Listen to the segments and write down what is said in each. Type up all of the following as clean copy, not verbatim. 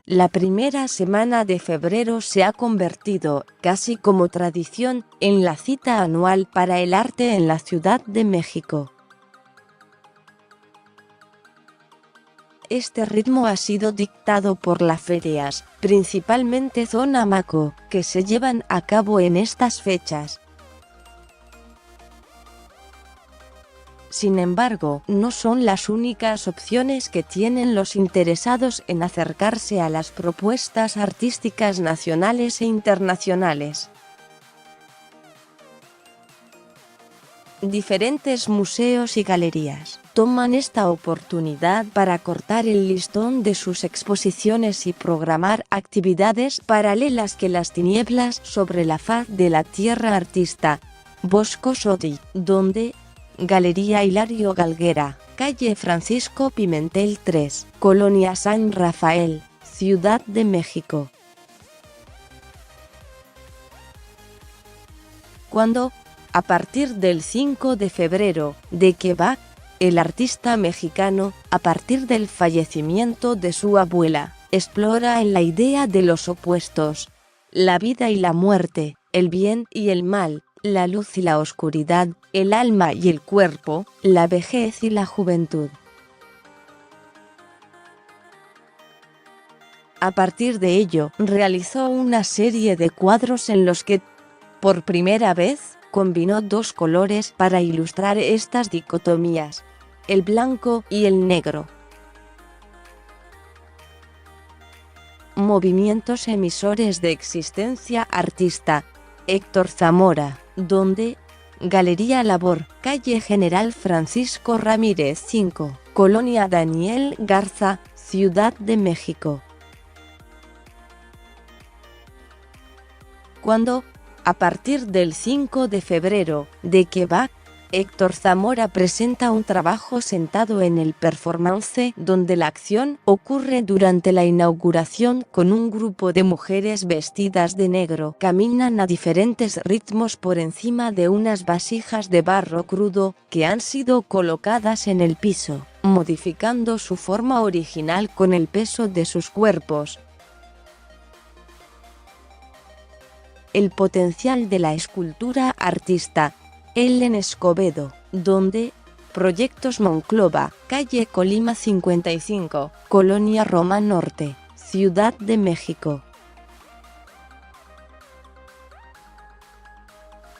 La primera semana de febrero se ha convertido, casi como tradición, en la cita anual para el arte en la Ciudad de México. Este ritmo ha sido dictado por las ferias, principalmente Zona Maco, que se llevan a cabo en estas fechas. Sin embargo, no son las únicas opciones que tienen los interesados en acercarse a las propuestas artísticas nacionales e internacionales. Diferentes museos y galerías toman esta oportunidad para cortar el listón de sus exposiciones y programar actividades paralelas que las tinieblas sobre la faz de la tierra artista. Bosco Sodi, donde Galería Hilario Galguera, calle Francisco Pimentel 3, Colonia San Rafael, Ciudad de México. Cuando, a partir del 5 de febrero, de que va, el artista mexicano, a partir del fallecimiento de su abuela, explora en la idea de los opuestos, la vida y la muerte, el bien y el mal, la luz y la oscuridad, el alma y el cuerpo, la vejez y la juventud. A partir de ello, realizó una serie de cuadros en los que, por primera vez, combinó dos colores para ilustrar estas dicotomías, el blanco y el negro. Movimientos emisores de existencia artista, Héctor Zamora, donde Galería Labor, calle General Francisco Ramírez 5, Colonia Daniel Garza, Ciudad de México. Cuando, a partir del 5 de febrero, de que va, Héctor Zamora presenta un trabajo sentado en el performance donde la acción ocurre durante la inauguración con un grupo de mujeres vestidas de negro. Caminan a diferentes ritmos por encima de unas vasijas de barro crudo que han sido colocadas en el piso, modificando su forma original con el peso de sus cuerpos. El potencial de la escultura artista. Ellen Escobedo, donde Proyectos Monclova, calle Colima 55, Colonia Roma Norte, Ciudad de México.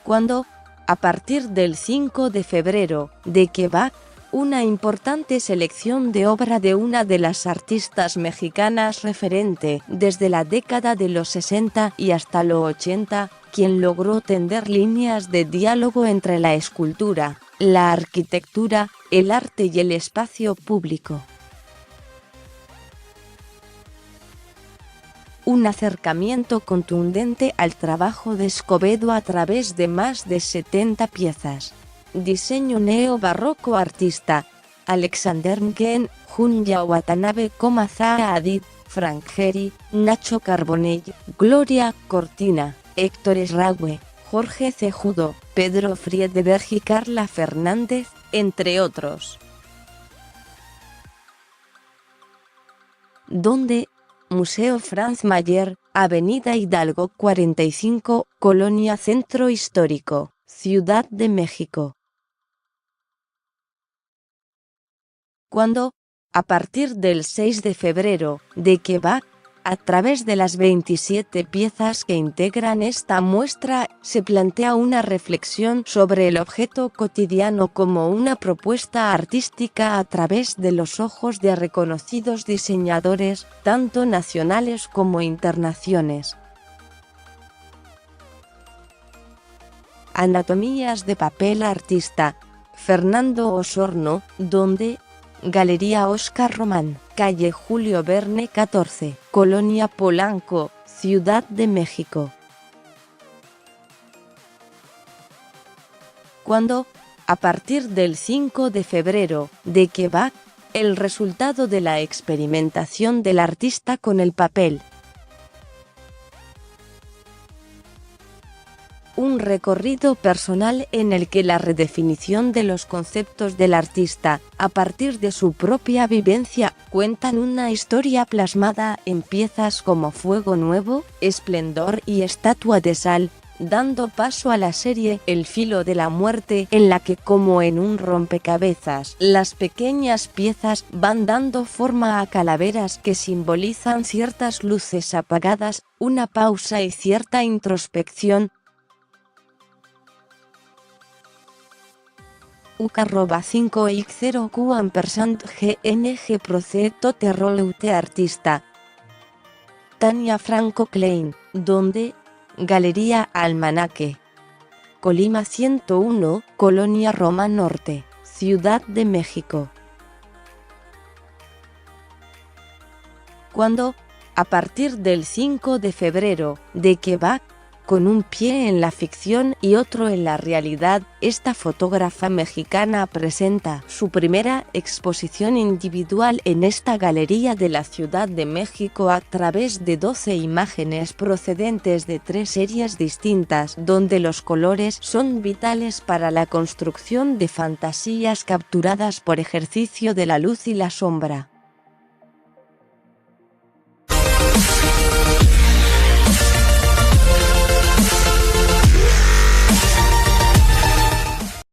Cuando, a partir del 5 de febrero, de que va, una importante selección de obra de una de las artistas mexicanas referente desde la década de los 60 y hasta los 80, quien logró tender líneas de diálogo entre la escultura, la arquitectura, el arte y el espacio público. Un acercamiento contundente al trabajo de Escobedo a través de más de 70 piezas. Diseño neo-barroco artista, Alexander Nguyen, Junya Watanabe, Zaha Hadid, Frank Gehry, Nacho Carbonell, Gloria Cortina, Héctor Esrague, Jorge Cejudo, Pedro Friedeberg y Carla Fernández, entre otros. Donde Museo Franz Mayer, Avenida Hidalgo 45, Colonia Centro Histórico, Ciudad de México. Cuando, a partir del 6 de febrero, de que va, a través de las 27 piezas que integran esta muestra, se plantea una reflexión sobre el objeto cotidiano como una propuesta artística a través de los ojos de reconocidos diseñadores, tanto nacionales como internacionales. Anatomías de papel artista, Fernando Osorno, donde Galería Oscar Román, calle Julio Verne 14, Colonia Polanco, Ciudad de México. Cuando, a partir del 5 de febrero, de que va, el resultado de la experimentación del artista con el papel. Un un recorrido personal en el que la redefinición de los conceptos del artista, a partir de su propia vivencia, cuentan una historia plasmada en piezas como Fuego Nuevo, Esplendor y Estatua de Sal, dando paso a la serie El Filo de la Muerte, en la que, como en un rompecabezas, las pequeñas piezas van dando forma a calaveras que simbolizan ciertas luces apagadas, una pausa y cierta introspección. UK-5X0Q&GNG Proceto Terroleute Artista Tania Franco Klein, donde Galería Almanaque, Colima 101, Colonia Roma Norte, Ciudad de México. Cuando, a partir del 5 de febrero, de que va, con un pie en la ficción y otro en la realidad, esta fotógrafa mexicana presenta su primera exposición individual en esta galería de la Ciudad de México a través de 12 imágenes procedentes de 3 series distintas, donde los colores son vitales para la construcción de fantasías capturadas por ejercicio de la luz y la sombra.